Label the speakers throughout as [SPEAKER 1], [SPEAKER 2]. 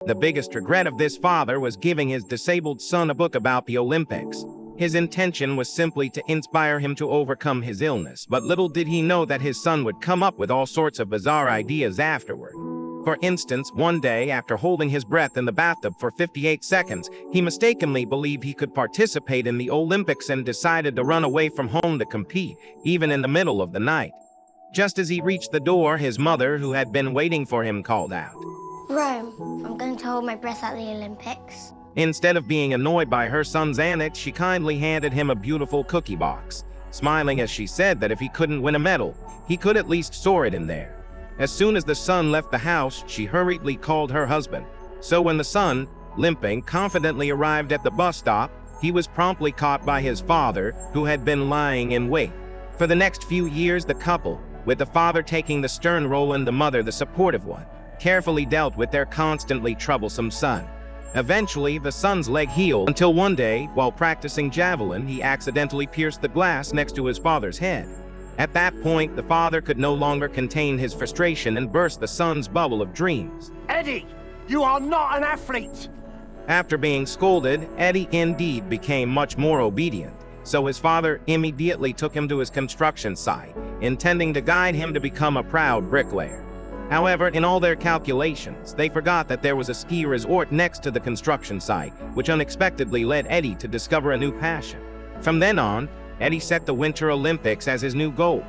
[SPEAKER 1] The biggest regret of this father was giving his disabled son a book about the Olympics. His intention was simply to inspire him to overcome his illness, but little did he know that his son would come up with all sorts of bizarre ideas afterward. For instance, one day, after holding his breath in the bathtub for 58 seconds, he mistakenly believed he could participate in the Olympics and decided to run away from home to compete, even in the middle of the night. Just as he reached the door, his mother, who had been waiting for him, called out,
[SPEAKER 2] "Rome, I'm going to hold my breath at the Olympics."
[SPEAKER 1] Instead of being annoyed by her son's antics, she kindly handed him a beautiful cookie box, smiling as she said that if he couldn't win a medal, he could at least store it in there. As soon as the son left the house, she hurriedly called her husband. So when the son, limping, confidently arrived at the bus stop, he was promptly caught by his father, who had been lying in wait. For the next few years, the couple, with the father taking the stern role and the mother the supportive one, carefully dealt with their constantly troublesome son. Eventually, the son's leg healed until one day, while practicing javelin, he accidentally pierced the glass next to his father's head. At that point, the father could no longer contain his frustration and burst the son's bubble of dreams.
[SPEAKER 3] "Eddie, you are not an athlete!"
[SPEAKER 1] After being scolded, Eddie indeed became much more obedient, so his father immediately took him to his construction site, intending to guide him to become a proud bricklayer. However, in all their calculations, they forgot that there was a ski resort next to the construction site, which unexpectedly led Eddie to discover a new passion. From then on, Eddie set the Winter Olympics as his new goal.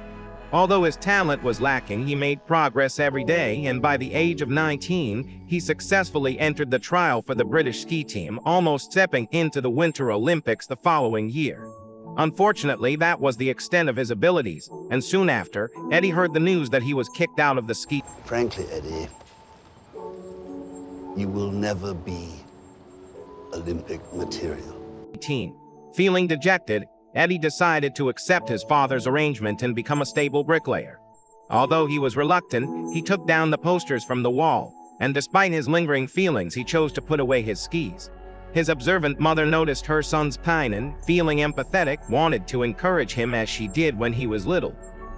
[SPEAKER 1] Although his talent was lacking, he made progress every day, and by the age of 19, he successfully entered the trial for the British ski team, almost stepping into the Winter Olympics the following year. Unfortunately, that was the extent of his abilities, and soon after, Eddie heard the news that he was kicked out of the ski.
[SPEAKER 4] Frankly, Eddie, you will never be Olympic material.
[SPEAKER 1] Team. Feeling dejected, Eddie decided to accept his father's arrangement and become a stable bricklayer. Although he was reluctant, he took down the posters from the wall, and despite his lingering feelings, he chose to put away his skis. His observant mother noticed her son's pain and, feeling empathetic, wanted to encourage him as she did when he was little.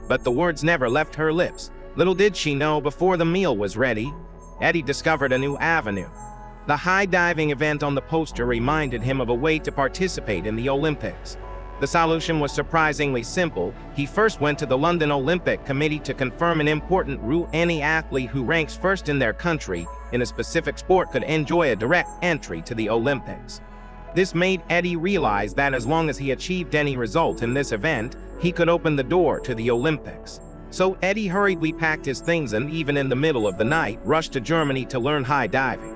[SPEAKER 1] But the words never left her lips. Little did she know, before the meal was ready, Eddie discovered a new avenue. The high diving event on the poster reminded him of a way to participate in the Olympics. The solution was surprisingly simple. He first went to the London Olympic Committee to confirm an important rule: any athlete who ranks first in their country in a specific sport could enjoy a direct entry to the Olympics. This made Eddie realize that as long as he achieved any result in this event, he could open the door to the Olympics. So Eddie hurriedly packed his things and, even in the middle of the night, rushed to Germany to learn high diving.